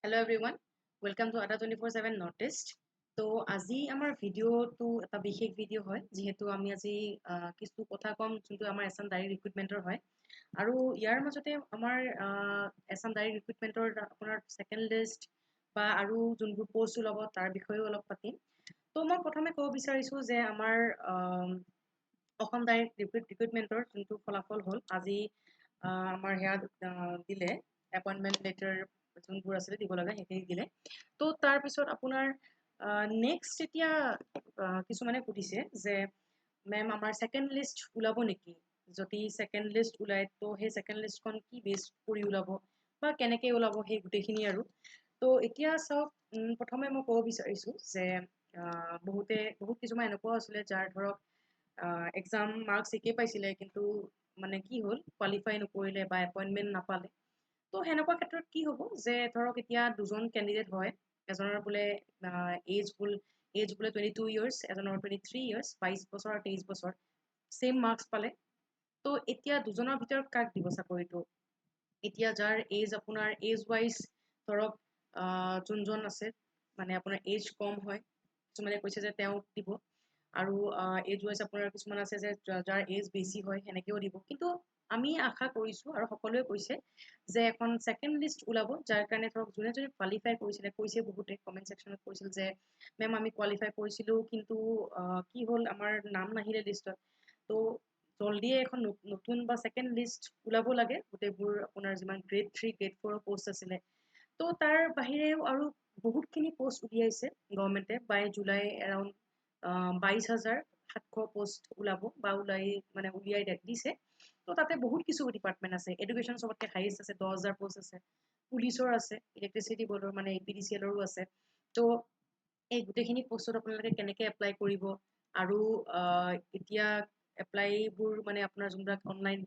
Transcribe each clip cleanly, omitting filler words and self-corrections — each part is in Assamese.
Hello everyone, welcome to Ada 24/7 Noticed. তো আজি আমাৰ ভিডিঅ'টো এটা বিশেষ ভিডিঅ' হয় যিহেতু আমি আজি কিছু কথা কম যোনটো আমাৰ এছাম ডাইৰেক্ট ৰিক্ৰুটমেণ্টৰ হয় আৰু ইয়াৰ মাজতে আমাৰ এছাম ডাইৰেক্ট ৰিক্ৰুটমেণ্টৰ আপোনাৰ ছেকেণ্ড লিষ্ট বা আৰু যোনবোৰ পোষ্ট ওলাব তাৰ বিষয়েও অলপ পাতিম। তো মই প্ৰথমে ক'ব বিচাৰিছোঁ যে আমাৰ অসম ডাইৰেক্ট ৰিক্ৰুটমেণ্টৰ যোনটো ফলাফল হ'ল আজি আমাৰ সেয়া দিলে এপইণ্টমেণ্ট লেটাৰ যোনবোৰ আছিলে দিব লগা সেইখিনি দিলে। তো তাৰপিছত আপোনাৰ নেক্সট এতিয়া কিছুমানে সুধিছে যে মেম আমাৰ ছেকেণ্ড লিষ্ট ওলাব নেকি, যদি ছেকেণ্ড লিষ্ট ওলায় তো সেই ছেকেণ্ড লিষ্টখন কি বেছ কৰি ওলাব বা কেনেকৈ ওলাব সেই গোটেইখিনি আৰু। তো এতিয়া চাওক, প্ৰথমে মই ক'ব বিচাৰিছোঁ যে বহুত কিছুমান এনেকুৱাও আছিলে যাৰ ধৰক এক্সাম মাৰ্কছ একেই পাইছিলে কিন্তু মানে কি হ'ল কোৱালিফাই নকৰিলে বা এপইণ্টমেণ্ট নাপালে। তো সেনেকুৱা ক্ষেত্ৰত কি হ'ব যে ধৰক এতিয়া দুজন কেণ্ডিডেট হয়, এজনৰ বোলে এজ বোলে 22 ইয়াৰ্ছ, এজনৰ 23 ইয়াৰ্ছ, 22 বছৰ আৰু 23 বছৰ, ছেইম মাৰ্কছ পালে। তো এতিয়া দুজনৰ ভিতৰত কাক দিব চাকৰিটো? এতিয়া যাৰ এজ আপোনাৰ এজ ৱাইজ ধৰক যোনজন আছে মানে আপোনাৰ এজ কম হয়, কিছুমানে কৈছে যে তেওঁক দিব, আৰু এজ ৱাইজ আপোনাৰ কিছুমান আছে যে যাৰ এজ বেছি হয় সেনেকেও দিব। কিন্তু আমি আশা কৰিছোঁ আৰু সকলোৱে কৈছে যে এখন ছেকেণ্ড লিষ্ট ওলাব, যাৰ কাৰণে ধৰক যোনে যোনে কোৱালিফাই কৰিছিলে, কৈছে বহুতে কমেণ্ট ছেকশ্যনত কৈছিল যে মেম আমি কোৱালিফাই কৰিছিলোঁ কিন্তু কি হ'ল আমাৰ নাম নাহিলে লিষ্টত। তো জলদিয়ে এখন নতুন বা ছেকেণ্ড লিষ্ট ওলাব লাগে গোটেইবোৰ আপোনাৰ যিমান গ্ৰেড 3 গ্ৰেড 4 পোষ্ট আছিলে। তো তাৰ বাহিৰেও আৰু বহুতখিনি পোষ্ট উলিয়াইছে গভৰ্ণমেণ্টে, বাই জুলাই এৰাউণ্ড 22,700 পোষ্ট ওলাব বা উলিয়াই দিছে। তো তাতে বহুত কিছু ডিপাৰ্টমেণ্ট আছে, এডুকেশ্যন চবতকৈ হাইয়েষ্ট আছে, 10,000 পোষ্ট আছে, পুলিচৰ আছে, ইলেক্ট্ৰিচিটি বৰ্ডৰ মানে APDCLৰো আছে। তো এই গোটেইখিনি পোষ্টত আপোনালোকে কেনেকৈ এপ্লাই কৰিব, আৰু এতিয়া এপ্লাইবোৰ মানে আপোনাৰ যোনবিলাক অনলাইন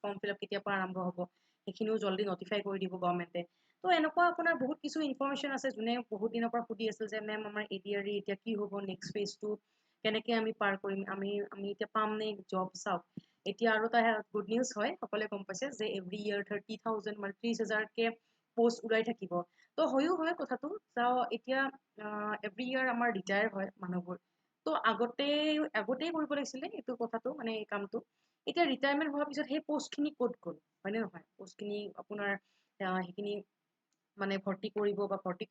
ফৰ্ম ফিল আপ কেতিয়াৰ পৰা আৰম্ভ হ'ব সেইখিনিও জল্দি নটিফাই কৰি দিব গভৰ্ণমেণ্টে। তো এনেকুৱা আপোনাৰ বহুত কিছু ইনফৰমেশ্যন আছে যোনে বহুত দিনৰ পৰা সুধি আছিল যে মেম আমাৰ ADR এতিয়া কি হ'ব, নেক্সট ফেজটো কেনেকৈ আমি পাৰ কৰিম, আমি এতিয়া পাম নে জব। চাওক এতিয়া আৰু এটা গুড নিউজ হয়, সকলোৱে গম পাইছে যে এভৰি ইয়াৰ 30,000 মানে 30,000কে পোষ্ট ওলাই থাকিব। তো হয়ো হয় কথাটো। চাওঁ এতিয়া এভৰি ইয়াৰ আমাৰ ৰিটায়াৰ হয় মানুহবোৰ, তো আগতেই কৰিব লাগিছিলে এইটো কথাটো, মানে এই কামটো। এতিয়া ৰিটায়াৰমেণ্ট হোৱাৰ পিছত সেই পোষ্টখিনি ক'ত গ'ল, হয়নে নহয়? পোষ্টখিনি আপোনাৰ সেইখিনি মানে ভৰ্তি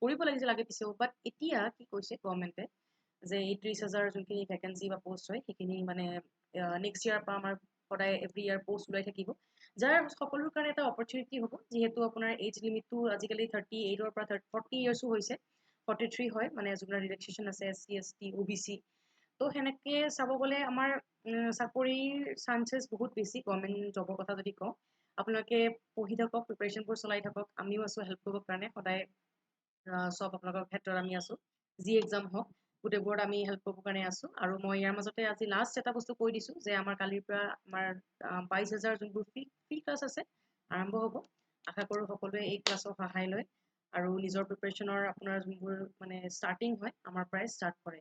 কৰিব লাগিছিল আগে পিছেও, বাট এতিয়া কি কৈছে গভৰ্ণমেণ্টে যে এই 30,000 যোনখিনি ভেকেঞ্চি বা পোষ্ট হয় সেইখিনি মানে নেক্সট ইয়াৰ পৰা আমাৰ সদায় এভৰি ইয়াৰ পোষ্ট ওলাই থাকিব, যাৰ সকলোৰ কাৰণে এটা অপৰচুনিটি হ'ব। যিহেতু আপোনাৰ এজ লিমিটটো আজিকালি 38ৰ পৰা 40 ইয়াৰ্ছো হৈছে, 43 হয় মানে যোনবিলাক ৰিলেক্সেশ্যন আছে SC ST OBC। তো সেনেকৈ চাব গ'লে আমাৰ চাকৰিৰ চান্সেছ বহুত বেছি গভৰ্ণমেণ্ট জবৰ কথা যদি কওঁ। আপোনালোকে পঢ়ি থাকক, প্ৰিপাৰেশ্যনবোৰ চলাই থাকক, আমিও আছোঁ হেল্প কৰিবৰ কাৰণে সদায়। চব আপোনালোকৰ ক্ষেত্ৰত আমি আছোঁ, যি এক্সাম হওক গোটেইবোৰত আমি হেল্প কৰিবৰ কাৰণে আছোঁ। আৰু মই ইয়াৰ মাজতে আজি লাষ্ট এটা বস্তু কৈ দিছোঁ যে আমাৰ কালিৰ পৰা আমাৰ 22,000 যোনবোৰ ফ্ৰী ক্লাছ আছে আৰম্ভ হ'ব। আশা কৰোঁ সকলোৱে এই ক্লাছৰ সহায় লয় আৰু নিজৰ প্ৰিপাৰেশ্যনৰ আপোনাৰ যোনবোৰ মানে ষ্টাৰ্টিং হয় আমাৰ পৰাই ষ্টাৰ্ট কৰে।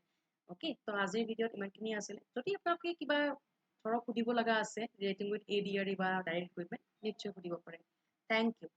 অ'কে, তো আজিৰ ভিডিঅ'ত ইমানখিনি আছিলে। যদি আপোনালোকে কিবা ধৰক সুধিব লগা আছে ৰিলেটিং উইথ ADR বা ডাইৰেক্ট ৰিক্ৰুটমেণ্ট, নিশ্চয় সুধিব পাৰে। Thank U.